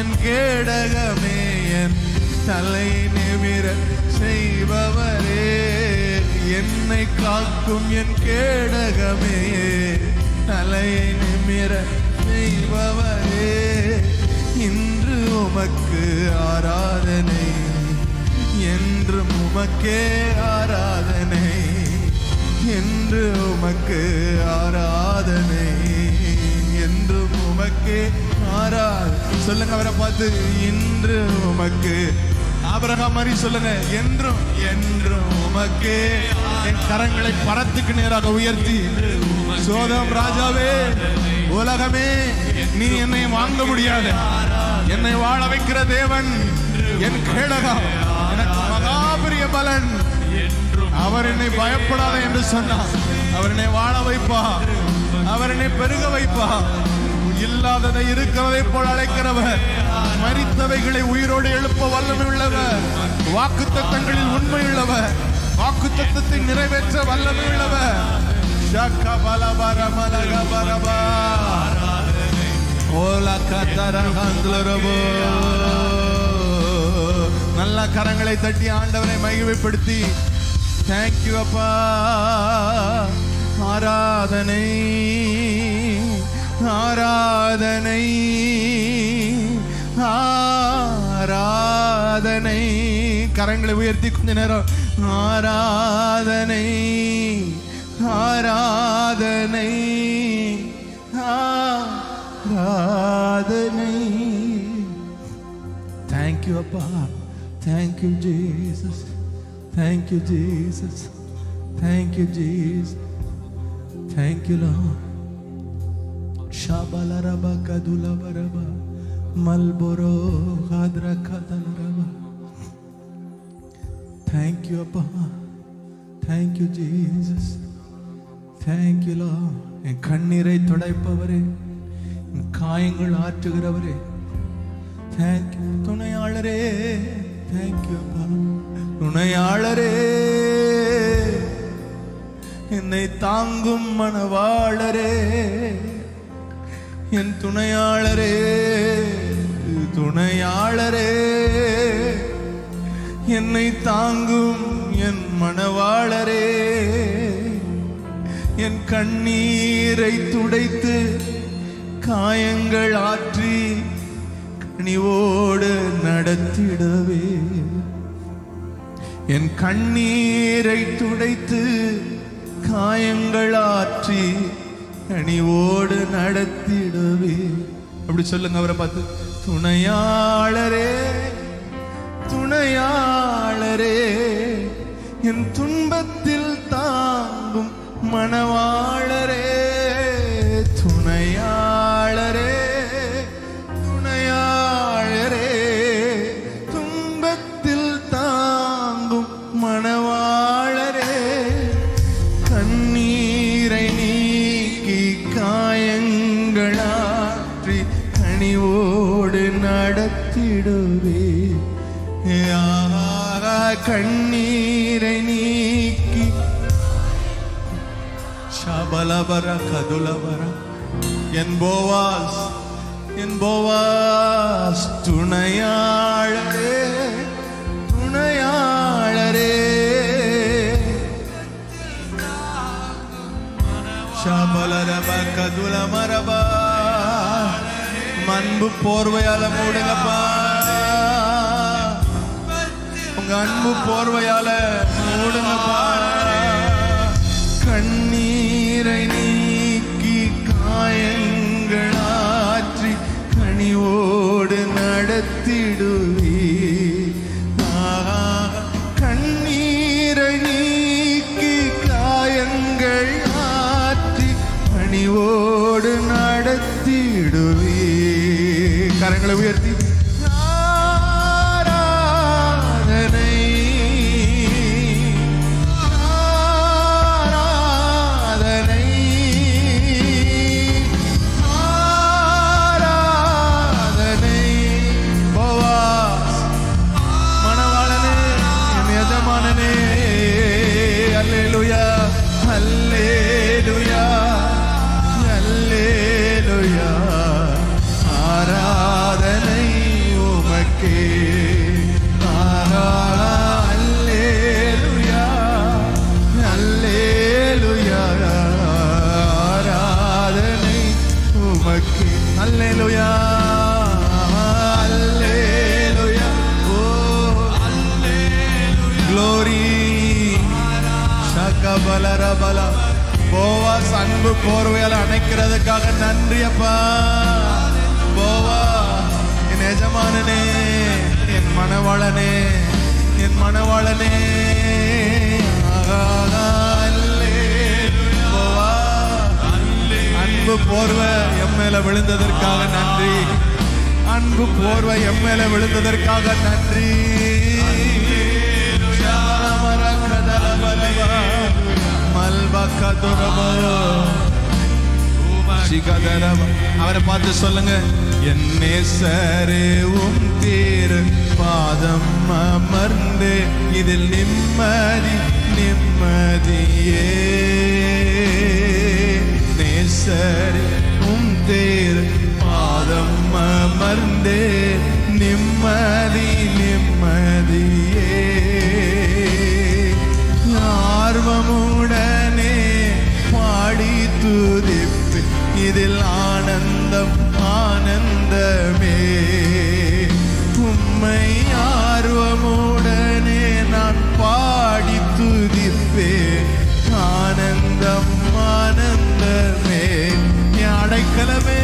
என் கேடகமே, என் தலை நிமிர செய்பவரே, என்னை காக்கும் என் கேடகமே, தலையை நிமிர செய்பவரே, இன்று உமக்கு ஆராதனை, என்றும் உமக்கே ஆராதனை, என்று உமக்கு ஆராதனை, என்றும் உமக்கே ஆராதனை. சொல்லுங்க அவரை பார்த்து, இன்று உமக்கு. ஆபிரகாம் மாதிரி சொல்லுங்க, என்றும் என்றும் உமக்கே. என் கரங்களை பரத்துக்கு நேராக உயர்த்தி, சோதம் ராஜாவே, உலகமே நீ என்னை வாங்க முடியாது, என்னை வாழ வைக்கிற தேவன் என் கேடகம், எனக்கு மகாபெரிய பலன். அவர் என்னை பயப்படாத என்று சொன்னார். அவர் என்னை வாழ வைப்பா, அவர் என்னை பெருக வைப்பா. இல்லாததை இருக்கிறதை போல் அழைக்கிறவர், மரித்தவைகளை உயிரோடு எழுப்ப வல்லமை உள்ளவர், வாக்குத்தத்தங்களில் உண்மை உள்ளவர், வாக்குத்தத்தத்தை நிறைவேற்ற வல்லமை உள்ளவர். நல்ல கரங்களை தட்டி ஆண்டவரை மகிமைப்படுத்தி, தேங்க்யூ அப்பா. ஆராதனை ஆராதனை ஆராதனை. கரங்களை உயர்த்தி கொஞ்ச நேரம். ஆராதனை ஆராதனை ஆராதனை. தேங்க்யூ அப்பா. Thank you Jesus. Thank you Jesus. Thank you Jesus. Thank you Lord. ஷாபலரபா கதுலபரபா மல்போரோ ஹாத்ரா கதலரபா. தேங்க்யூ அப்பா. Thank you Jesus. Thank you Lord. என் கண்ணீரை துடைப்பவரே, என் காயங்கள் ஆற்றுகிறவரே, தேங்க்யூ. துணையாளரே, தேங்க்யூ அப்பா. துணையாளரே, என்னை தாங்கும் மனவாளரே, என் துணையாளரே, துணையாளரே, என்னை தாங்கும் என் மனவாளரே, என் கண்ணீரை துடைத்து காயங்கள் ஆற்றி கனிவோடு நடத்திடவே, என் கண்ணீரை துடைத்து காயங்கள் ஆற்றி கனிவோடு நடத்திடவே. அப்படி சொல்லுங்க அவரை பார்த்து. துணையாளரே, துணையாளரே, என் துன்பத்தில் தாங்கும் மனவாளரே, துணையாளரே, துணையாளரே, துன்பத்தில் தாங்கும் மனவாளரே, கண்ணீரை நீக்கி காயங்களாற்றி கனிவோடு நடத்திடுவே. கண்ணீரை நீக்கி ஷபலபர கதுலபர. என் போவாஸ், என் போவாஸ், துணையாளரே, துணையாளரே, ஷபலரப கதுலமரபா. அன்பு போர்வையால மூடுங்கப்பா, உங்க அன்பு போர்வையால மூடுங்கப்பா. கண்ணீரை நீக்கி காயங்களாற்றி கனிவோடு நடத்திடுவே. கண்ணீரை நீக்கி காயங்கள் ஆற்றி கனிவோடு நடத்திடுவே. கரங்களை உயர்த்தி ஆராதனை அல்லேலூயா அல்லேலூயா ஓ க்ளோரி ஷகபலரபல போவாஸ் அன்பு போர்வையால் அணைக்கிறதுக்காக நன்றி அப்பா. போவா என் எஜமானனே, என் மணவாளனே, என் மணவாளனே. போவா அன்பு போர்வை எம் மேல விழுந்ததற்காக நன்றி. அன்பு போர்வை எம் மேல விழுந்ததற்காக நன்றி. அவரை பார்த்து சொல்லுங்க, என் நேசரே உம் தேரு பாதம் அமர்ந்து இதில் நிம்மதி நிம்மதியே. நேசரே உம் தேரு பாதம் அமர்ந்து நிம்மதி நிம்மதியே. ஆர்வமுடனே பாடி துதிப்பு இதில் ஆனந்தம் ஆனந்தமே. உம்மை ஆர்வமுடனே நான் பாடி துதிப்பே ஆனந்தம் ஆனந்தமே. அடைக்கலமே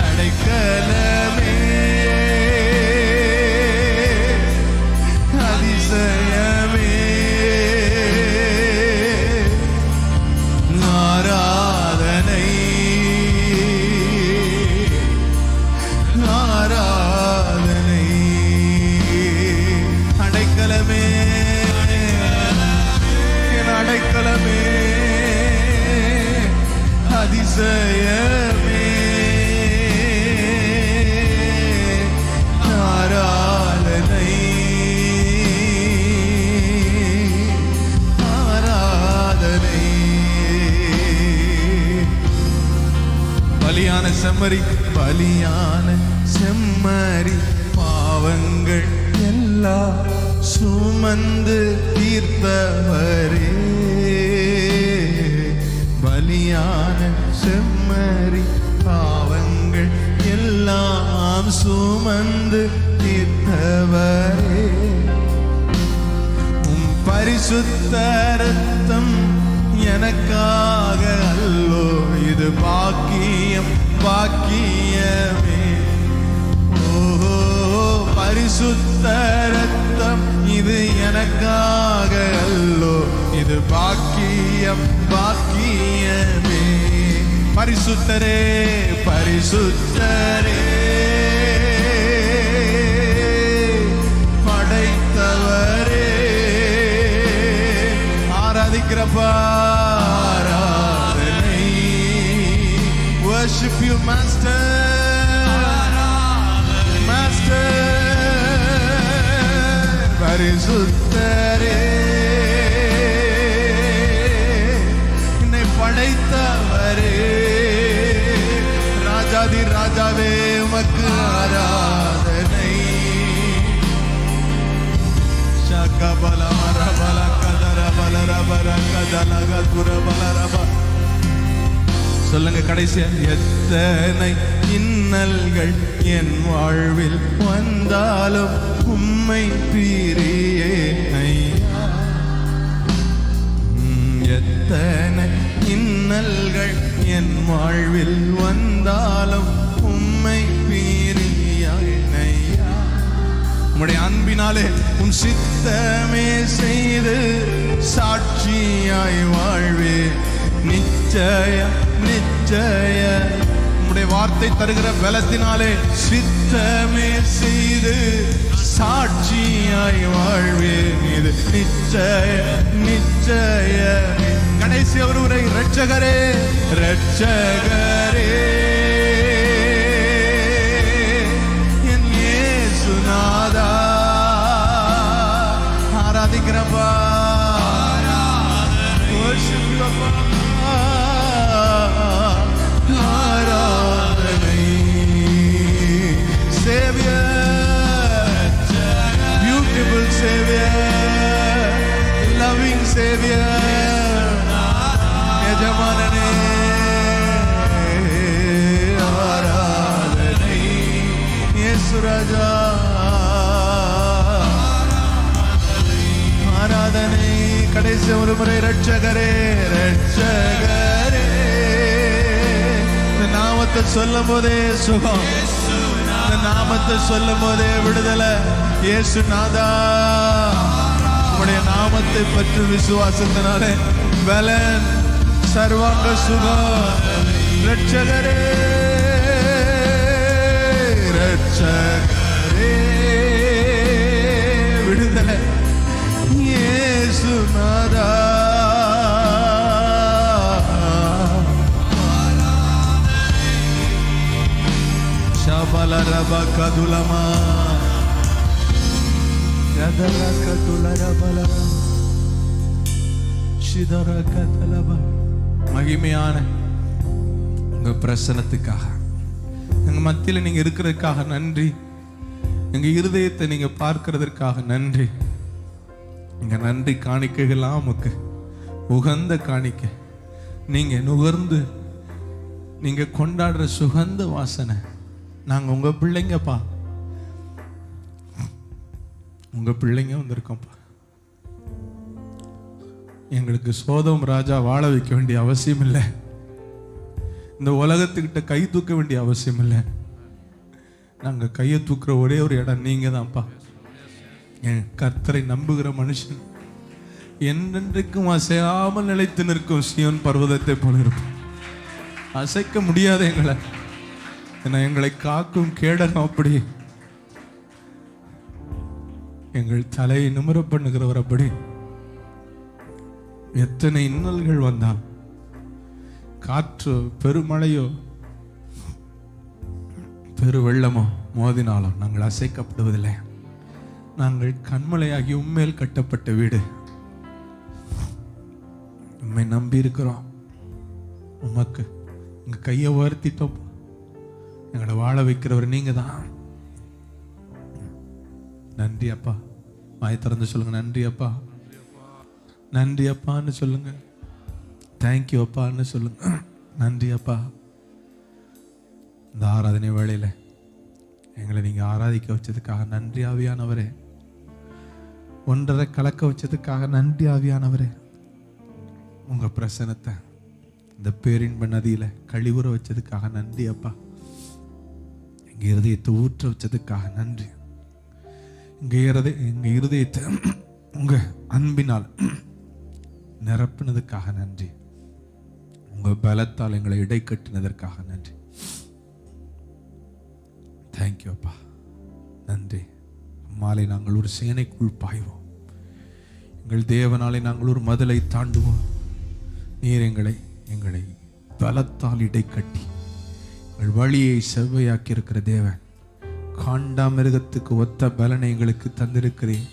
அடைக்கலமே அதிசயமே. ஆராதனை ஆராதனை அடைக்கலமே என் அடைக்கலமே அதிசயமே. ஆராதனை ஆராதனை. பலியான செம்மறி பலியான செம்மறி பாவங்கள் எல்லாம் சுமந்து தீர்த்தவரே. பலியான செம்மறி பாவங்கள் எல்லாம் சுமந்து தீர்த்தவரே. உம் பரிசுத்த ரத்தம் எனக்காக அல்லோ இது பாக்கியம் பாக்கியமே. ஓஹோ பரிசுத்த ரத்தம் இது எனக்காக அல்லோ இது பாக்கியம் பாக்கியமே. பரிசுத்தரே பரிசுத்தரே படைத்தவரே. ஆராதிக்கிறப்பா ஆராதனை. worship you master master. பரிசுத்தரே என்னை படைத்தவரே. ராஜாதி ராஜாவே உமக்கு ஆராதனை. ஷகபல மரபல கதர பலரபர கதலக துரபலரப. சொல்லுங்க கடைசியா, எத்தனை இன்னல்கள் என் வாழ்வில் வந்தாலும் உம்மை பிரியே ஐயா. எத்தனை இன்னல்கள் என் வாழ்வில் வந்தாலும் உம்மை பிரியாய் ஐயா. உம்முடைய அன்பினாலே உம் சித்தமே செய்து சாட்சியாய் வாழ்வே. நிச்சய நிச்சய உம்முடைய வார்த்தை தருகிற பலத்தினாலே சித்தமே செய்து சாட்சியாய் வாழ்வேன். இது நிச்சய நிச்சய. கடைசி ஒருவரை இரட்சகரே இரட்சகரே என் இயேசுநாதா. ஆராதிக்கிறப்பா ஆராதனை. Savior, beautiful Savior, loving Savior, எஜமானனே நாமத்தை சொல்லும் போதே சுகம், இந்த நாமத்தை சொல்லும் போதே விடுதலை. இயேசு நாதா, உம்முடைய நாமத்தை பற்றி விசுவாசத்தினாலே பலன், சர்வாங்க சுகம். ரட்சகரே ரட்சகரே விடுதலை. இயேசு நாதா, ஷபலரப கதுலமா யதல கதுலரபல சிதர கதலப. மகிமையான உங்க பிரசன்னத்துக்காக, எங்க மத்தியில நீங்க இருக்கிறதுக்காக நன்றி. எங்க இருதயத்தை நீங்க பார்க்கிறதற்காக நன்றி. எங்க நன்றி காணிக்கைகள்லாம் உமக்கு உகந்த காணிக்கை. நீங்க நுகர்ந்து நீங்க கொண்டாடுற சுகந்த வாசனை. நாங்க உங்க பிள்ளைங்கப்பா, உங்க பிள்ளைங்க வந்திருக்கோம்ப்பா. எங்களுக்கு சோதம் ராஜா வாழ வைக்க வேண்டிய அவசியம் இல்லை. இந்த உலகத்துக்கிட்ட கை தூக்க வேண்டிய அவசியம் இல்லை. நாங்க கையை தூக்குற ஒரே ஒரு இடம் நீங்க தான்ப்பா. என் கர்த்தரை நம்புகிற மனுஷன் என்றென்றைக்கும் அசையாமல் நிலைத்து நிற்கும் சீயோன் பர்வதத்தை போல இருக்கும். அசைக்க முடியாது எங்களை. ஏன்னா எங்களை காக்கும் கேடகம் அப்படி. எங்கள் தலையை நிமிர பண்ணுகிறவர் அப்படி. எத்தனை இன்னல்கள் வந்தால், காற்றோ பெருமழையோ பெரு வெள்ளமோ மோதினாலும் நாங்கள் அசைக்கப்படுவதில்லை. நாங்கள் கண்மலையாகி உண்மையில் கட்டப்பட்ட வீடு. உண்மை நம்பி இருக்கிறோம். உமக்கு உங்க கையை உயர்த்திட்டோம். எங்களை வாழ வைக்கிறவர் நீங்க தான். நன்றி அப்பா. வாய் திறந்து சொல்லுங்க, நன்றி அப்பா, நன்றி அப்பான்னு சொல்லுங்க. தேங்க்யூ அப்பான்னு சொல்லுங்க. நன்றி அப்பா. இந்த ஆராதனை வேளையில எங்களை நீங்க ஆராதிக்க வச்சதுக்காக நன்றி ஆவியானவரே. ஒன்றரை கலக்க வச்சதுக்காக நன்றி ஆவியானவரே. உங்க பிரசனத்தை இந்த பேரின்ப நதியில கழிவுற வச்சதுக்காக நன்றி அப்பா. எங்க இருதயத்தை ஊற்ற வச்சதுக்காக நன்றி. எங்க இருதயத்தை உங்க அன்பினால் நிரப்பினதுக்காக நன்றி. உங்க பலத்தால் எங்களை இடை கட்டினதற்காக நன்றி. தேங்க்யூ அப்பா, நன்றி. மாலை நாங்கள் ஒரு சேனைக்குள் பாய்வோம். எங்கள் தேவனாலே நாங்கள் ஒரு மதிலை தாண்டுவோம். நீர் எங்களை பலத்தால் இடை கட்டி எங்கள் வழியை செவ்வையாக்கி இருக்கிற தேவன். காண்டாமிருகத்துக்கு ஒத்த பலனை எங்களுக்கு தந்திருக்கிறேன்.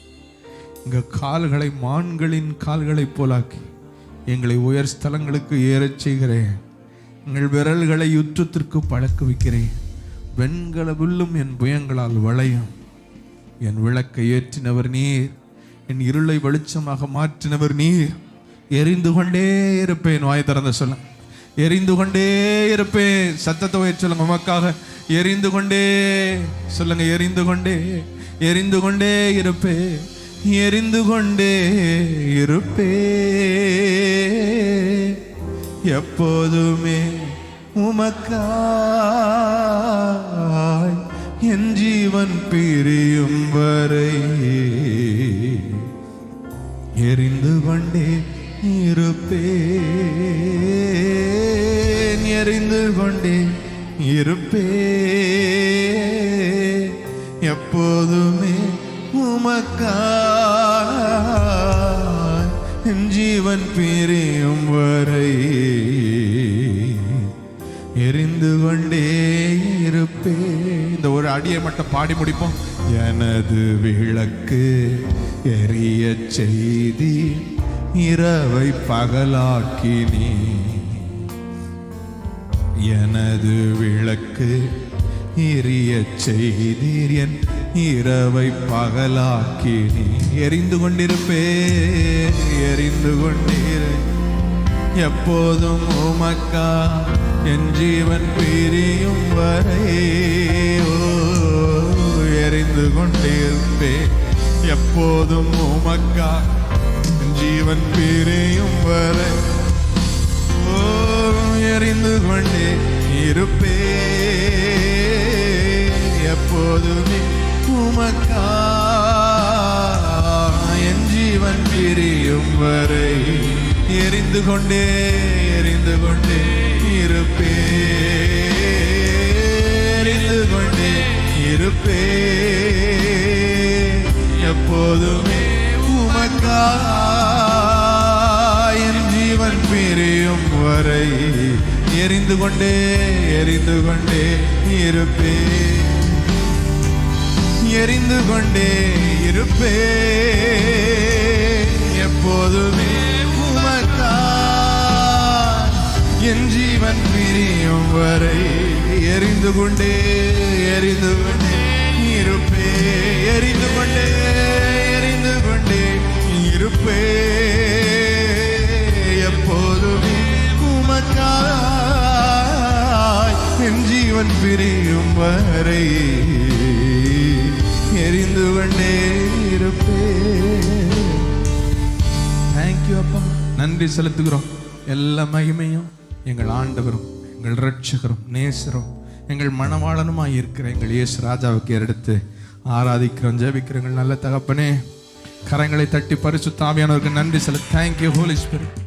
எங்கள் கால்களை மான்களின் கால்களை போலாக்கி எங்களை உயர் ஸ்தலங்களுக்கு ஏறச் செய்கிறேன். எங்கள் விரல்களை யுத்தத்திற்கு பழக்க வைக்கிறேன். வெண்கல வில்லும் என் புயங்களால் வளையும். என் விளக்கை ஏற்றினவர் நீர், என் இருளை வெளிச்சமாக மாற்றினவர் நீர். எரிந்து கொண்டே இருப்பேன். வாய் திறந்த சொல்ல, எரிந்து கொண்டே இருப்பேன். சத்தத்தை உயர்த்தி சொல்லுங்க, உமக்காக எரிந்து கொண்டே சொல்லுங்க. எரிந்து கொண்டே, எரிந்து கொண்டே இருப்பே, எரிந்து கொண்டே இருப்பே எப்போதுமே உமக்காய் என் ஜீவன் பிரியும் வரை எரிந்து கொண்டே இருப்பேன், எரிந்து கொண்டே இருப்பேன் எப்போதுமே உமக்காய் என் ஜீவன் பிரியும் வரை எரிந்து கொண்டே இருப்பேன். இந்த ஒரு அடியை மட்டும் பாடி முடிப்போம். எனது விளக்கு எரிய செய்தி இரவை பகலாக்கினீ, எனது விளக்கு எரிய செய்தீர் என் இரவை பகலாக்கினீ. எரிந்து கொண்டிருப்பேன், எரிந்து கொண்டீர் எப்போதும் உமக்கா என் ஜீவன் பிரியும் வரை எரிந்து கொண்டிருப்பேன் எப்போதும் உமக்கா என் ஜீவன் பிரியும் வரை எரிந்து கொண்டே இருப்பேன். உமக்கா என் ஜீவன் பிரியும் வரை எரிந்து கொண்டே இருப்பே, எரிந்து கொண்டே இருப்பே, எப்போதுமே உமக்கா என் ஜீவன் பிரியும் வரை எரிந்து கொண்டே இருப்பே, எரிந்து கொண்டே இருப்பே, எப்போதுமே உமக்கா என் ஜீவன் பிரியும் வரை எரிந்து கொண்டே இருப்பே, எரிந்து கொண்டே இருப்பே, எப்போதுமே உமக்கா என் ஜீவன் பிரியும் வரை எரிந்து கொண்டே இருப்பே. தேங்க்யூ அப்பா, நன்றி செலுத்துகிறோம். எல்லா மகிமையும் எங்கள் ஆண்டவரும் எங்கள் இரட்சகரும் நேசரும் எங்கள் மணவாளனுமாய் இருக்கிற எங்கள் இயேசு ராஜாவுக்கு எடுத்து ஆராதிக்கிறோம், ஜெபிக்கிறோம். நல்ல தகப்பனே, கரங்களை தட்டி பரிசுத்த ஆவியானவருக்கு நன்றி செலுத்த. Thank you holy spirit.